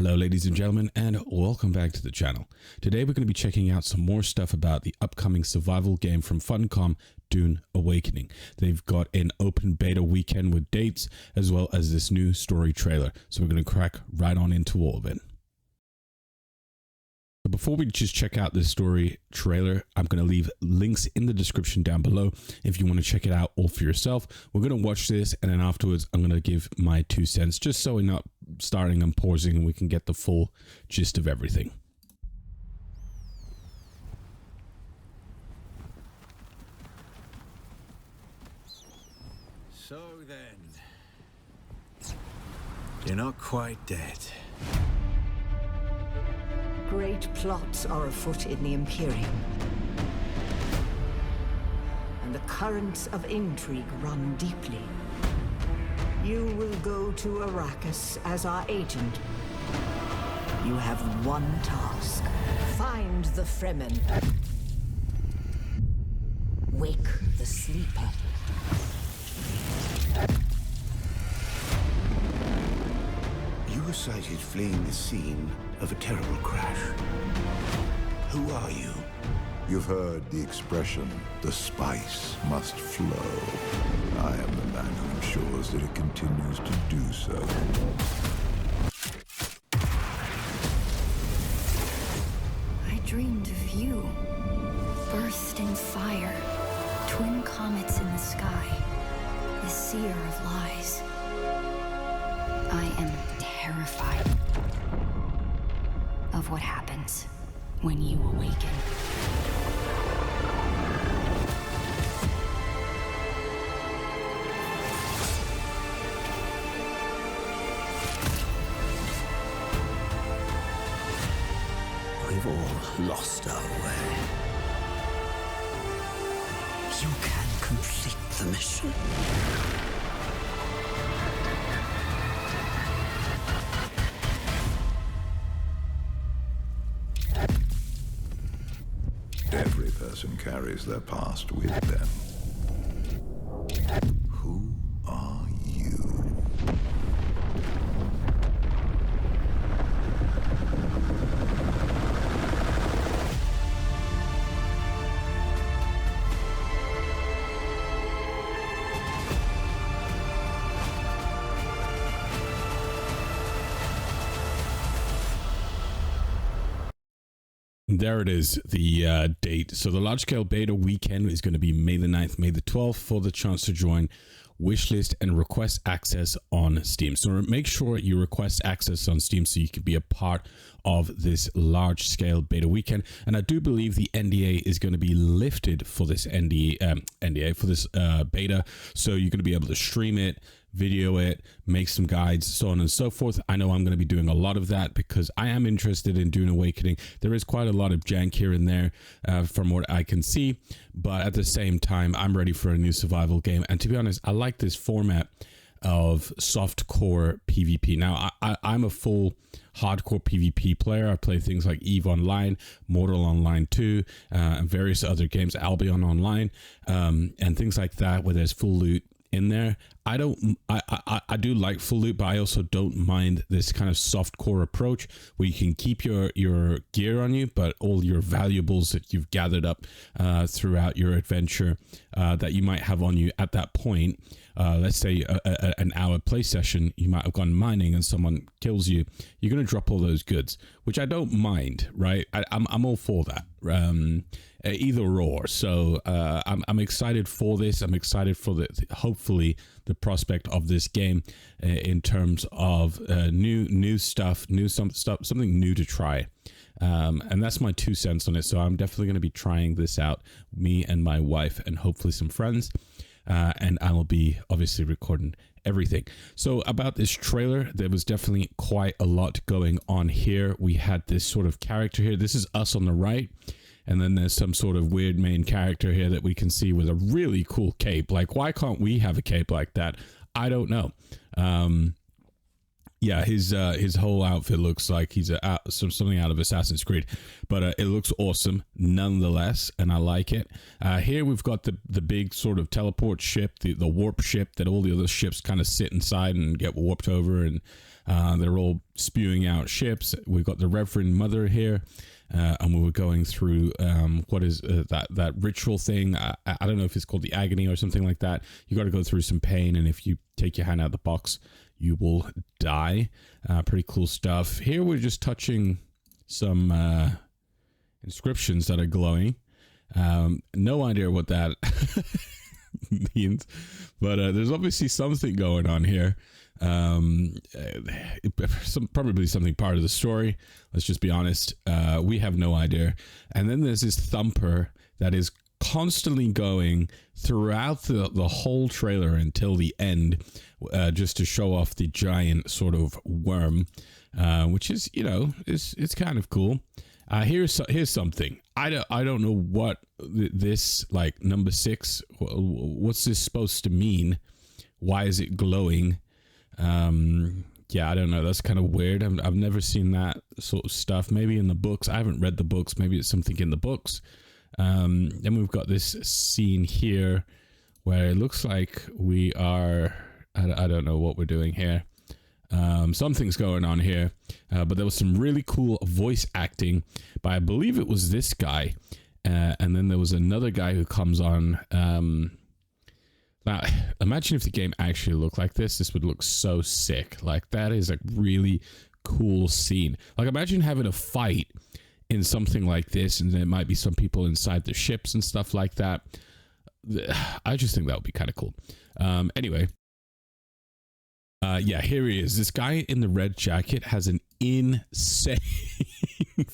Hello ladies and gentlemen, and welcome back to the channel. Today we're going to be checking out some more stuff about the upcoming survival game from Funcom, Dune Awakening. They've got an open beta weekend with dates, as well as this new story trailer. So we're going to crack right on into all of it. But before we just check out this story trailer, I'm going to leave links in the description down below if you want to check it out all for yourself. We're going to watch this, and then afterwards I'm going to give my 2 cents, just so we're not starting and pausing and we can get the full gist of everything. So then, you're not quite dead. Great plots are afoot in the Imperium, and the currents of intrigue run deeply. You will go to Arrakis as our agent. You have one task. Find the Fremen. Wake the sleeper. You were sighted fleeing the scene of a terrible crash. Who are you? You've heard the expression, the spice must flow. I am the man who ensures that it continues to do so. I dreamed of you. Burst in fire. Twin comets in the sky. The seer of lies. I am terrified of what happens when you awaken. We've all lost our way. You can complete the mission. Every person carries their past with them. Who are you? There it is, the date. So the large-scale beta weekend is going to be May the 9th, May the 12th, for the chance to join, wishlist, and request access on Steam. So make sure you request access on Steam so you can be a part of this large-scale beta weekend. And I do believe the NDA is going to be lifted for this NDA for this beta. So you're going to be able to stream it, video it, make some guides, so on and so forth. I know I'm going to be doing a lot of that because I am interested in Dune Awakening. There is quite a lot of jank here and there from what I can see, but at the same time, I'm ready for a new survival game. And to be honest, I like this format of soft core PvP. Now, I'm a full hardcore PvP player. I play things like EVE Online, Mortal Online 2, and various other games, Albion Online, and things like that, where there's full loot in there. I do like full loot, but I also don't mind this kind of soft core approach where you can keep your gear on you, but all your valuables that you've gathered up throughout your adventure that you might have on you at that point. Let's say an hour play session, you might have gone mining and someone kills you. You're going to drop all those goods, which I don't mind, right? I'm all for that. Either or. So I'm excited for this. I'm excited for hopefully the prospect of this game in terms of new stuff, something new to try. And that's my 2 cents on it. So I'm definitely going to be trying this out, me and my wife, and hopefully some friends. And I will be obviously recording everything. So about this trailer, there was definitely quite a lot going on here. We had this sort of character here. This is us on the right. And then there's some sort of weird main character here that we can see with a really cool cape. Like, why can't we have a cape like that? I don't know. Yeah, his whole outfit looks like he's something out of Assassin's Creed, but it looks awesome nonetheless, and I like it. Here we've got the big sort of teleport ship, the warp ship that all the other ships kind of sit inside and get warped over, and They're all spewing out ships. We've got the Reverend Mother here, and we were going through what is that ritual thing. I don't know if it's called the agony or something like that. You got to go through some pain, and if you take your hand out of the box, you will die. Pretty cool stuff. Here we're just touching some inscriptions that are glowing. No idea what that means, but there's obviously something going on here. Probably something part of the story. Let's just be honest. We have no idea. And then there's this thumper that is constantly going throughout the whole trailer until the end, just to show off the giant sort of worm, which is, you know, it's kind of cool. Here's something. I don't know what this, like, number 6, what's this supposed to mean? Why is it glowing? Yeah, I don't know. That's kind of weird. I've never seen that sort of stuff. Maybe in the books. I haven't read the books. Maybe it's something in the books. Then we've got this scene here where it looks like we are, I don't know what we're doing here. Something's going on here, but there was some really cool voice acting by, I believe it was this guy, and then there was another guy who comes on. Now, imagine if the game actually looked like this. This would look so sick. Like, that is a really cool scene. Like, imagine having a fight in something like this, and there might be some people inside the ships and stuff like that. I just think that would be kind of cool. Anyway. Yeah, here he is. This guy in the red jacket has an insane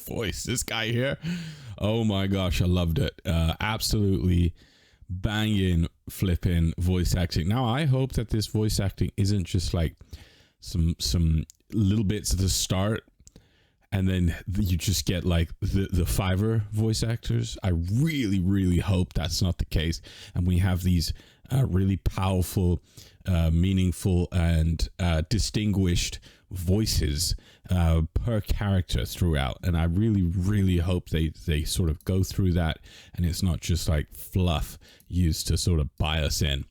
voice. This guy here, oh my gosh, I loved it. Absolutely banging, flipping voice acting. Now, I hope that this voice acting isn't just like some little bits at the start, and then you just get like the Fiverr voice actors. I really, really hope that's not the case, and we have these really powerful, meaningful, and distinguished voices per character throughout. And I really, really hope they sort of go through that, and it's not just like fluff used to sort of buy us in.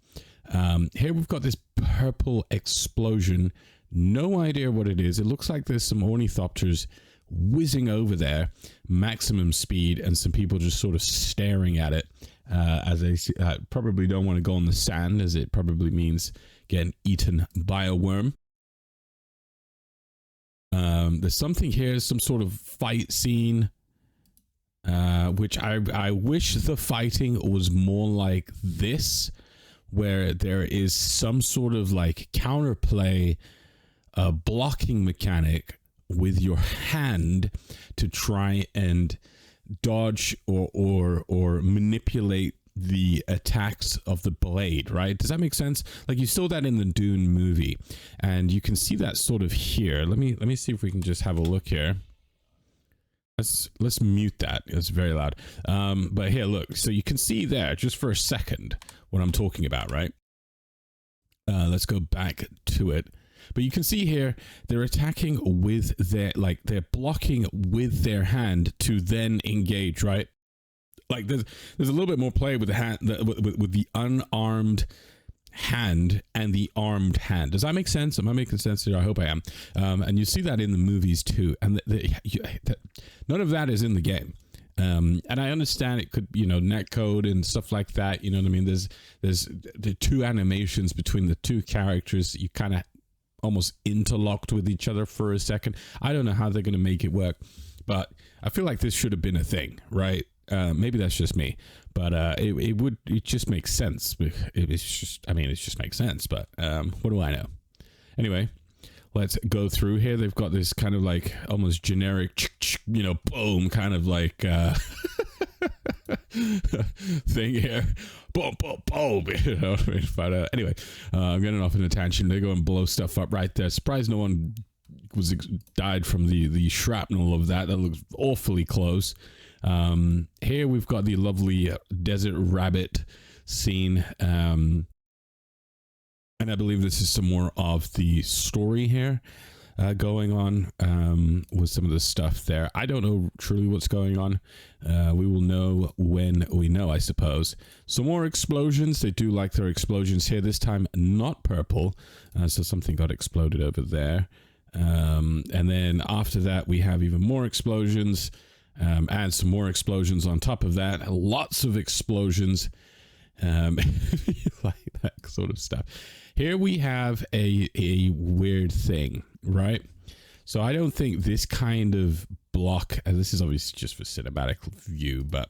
Here we've got this purple explosion. No idea what it is. It looks like there's some ornithopters whizzing over there, maximum speed, and some people just sort of staring at it. As they probably don't want to go on the sand, as it probably means getting eaten by a worm. There's something here, some sort of fight scene, which I wish the fighting was more like this, where there is some sort of like counterplay, blocking mechanic with your hand to try and dodge or manipulate the attacks of the blade, right? Does that make sense? Like, you saw that in the Dune movie, and you can see that sort of here. Let me see if we can just have a look here. Let's mute that. It's very loud. But here, look. So you can see there, just for a second, what I'm talking about, right? Let's go back to it. But you can see here, they're attacking with their, like, they're blocking with their hand to then engage, right? Like, there's a little bit more play with the hand, with the unarmed hand and the armed hand. Does that make sense? Am I making sense here? I hope I am. And you see that in the movies too. And none of that is in the game. And I understand it could, you know, netcode and stuff like that. You know what I mean? There's the two animations between the two characters. You kind of almost interlocked with each other for a second. I don't know how they're going to make it work, but I feel like this should have been a thing, right? Maybe that's just me, but it just makes sense. It just makes sense, but what do I know? Anyway, let's go through here. They've got this kind of like almost generic, you know, boom, kind of like thing here. Boom, boom, boom. You know what I mean? But anyway, I'm getting off in a tangent. They go and blow stuff up right there. Surprised no one died from the shrapnel of that. That looks awfully close. Here we've got the lovely desert rabbit scene. And I believe this is some more of the story here going on with some of the stuff there. I don't know truly what's going on. We will know when we know, I suppose. Some more explosions. They do like their explosions here. This time not purple. So something got exploded over there. And then after that, we have even more explosions, and some more explosions on top of that. Lots of explosions, like that sort of stuff. Here we have a weird thing, right? So I don't think this kind of block, and this is obviously just for cinematic view, but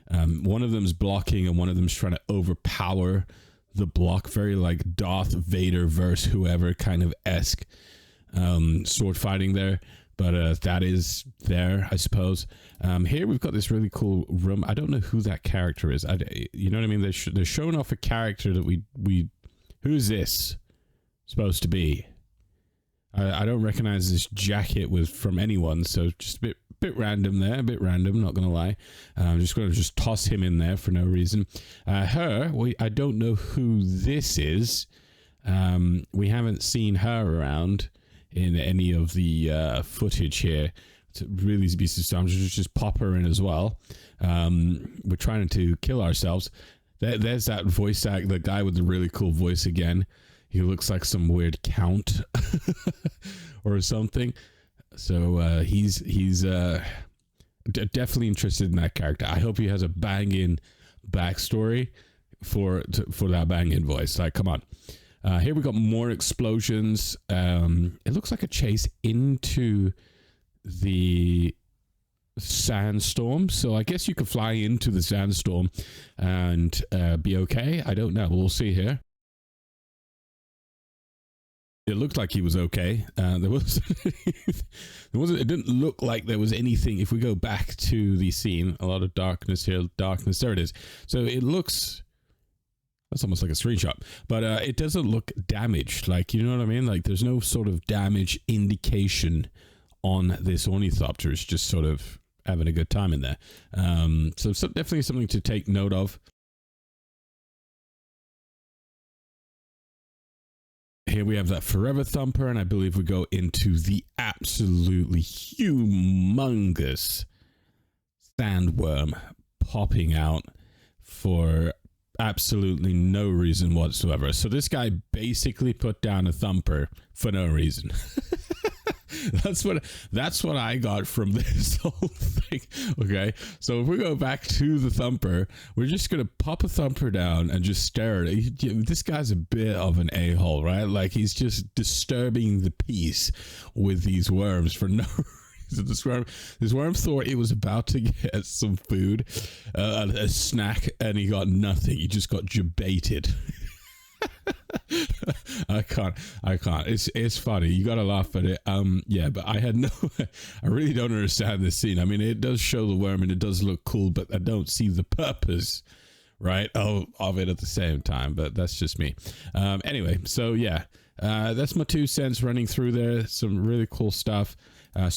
one of them's blocking and one of them's trying to overpower the block, very like Darth Vader versus whoever kind of esque sword fighting there. But that is there, I suppose. Here we've got this really cool room. I don't know who that character is. You know what I mean? They're showing off a character that we who's this supposed to be? I don't recognize this jacket from anyone, so just a bit random there, a bit random, not gonna lie. I'm just gonna toss him in there for no reason. I don't know who this is. We haven't seen her around in any of the footage here to really be, so I'm just pop her in as well. We're trying to kill ourselves. There's that voice act, the guy with the really cool voice again. He looks like some weird count or something. So he's definitely interested in that character. I hope he has a banging backstory for that banging voice. Like, come on. Here we got more explosions. It looks like a chase into the sandstorm. So I guess you could fly into the sandstorm and be okay. I don't know. We'll see here. It looked like he was okay. There wasn't. It didn't look like there was anything. If we go back to the scene, a lot of darkness here. Darkness. There it is. So it looks. That's almost like a screenshot, but it doesn't look damaged. Like, you know what I mean? Like, there's no sort of damage indication on this ornithopter. It's just sort of having a good time in there. So definitely something to take note of. Here we have that Forever Thumper, and I believe we go into the absolutely humongous sandworm popping out for absolutely no reason whatsoever. So this guy basically put down a thumper for no reason. That's what I got from this whole thing. Okay, so if we go back to the thumper, we're just gonna pop a thumper down and just stare at it. This guy's a bit of an a-hole, right? Like, he's just disturbing the peace with these worms for no reason. This worm thought it was about to get some food, a snack, and he got nothing. He just got jebaited. I can't. It's funny. You gotta laugh at it. Yeah, but I really don't understand this scene. I mean, it does show the worm and it does look cool, but I don't see the purpose, right, of it at the same time. But that's just me. Anyway, so yeah, that's my 2 cents running through there. Some really cool stuff. I'm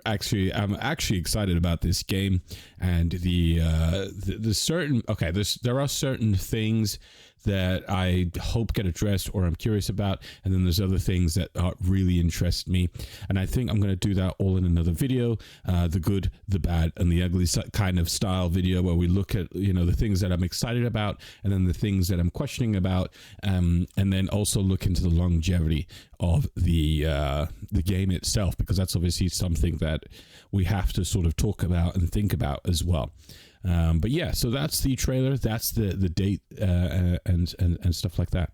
actually excited about this game, and the certain, okay, there are certain things that I hope get addressed or I'm curious about, and then there's other things that really interest me, and I think I'm going to do that all in another video, the good, the bad, and the ugly kind of style video, where we look at, you know, the things that I'm excited about and then the things that I'm questioning about, and then also look into the longevity of the game itself, because that's obviously something that we have to sort of talk about and think about as well. But yeah, so that's the trailer, that's the date, and stuff like that.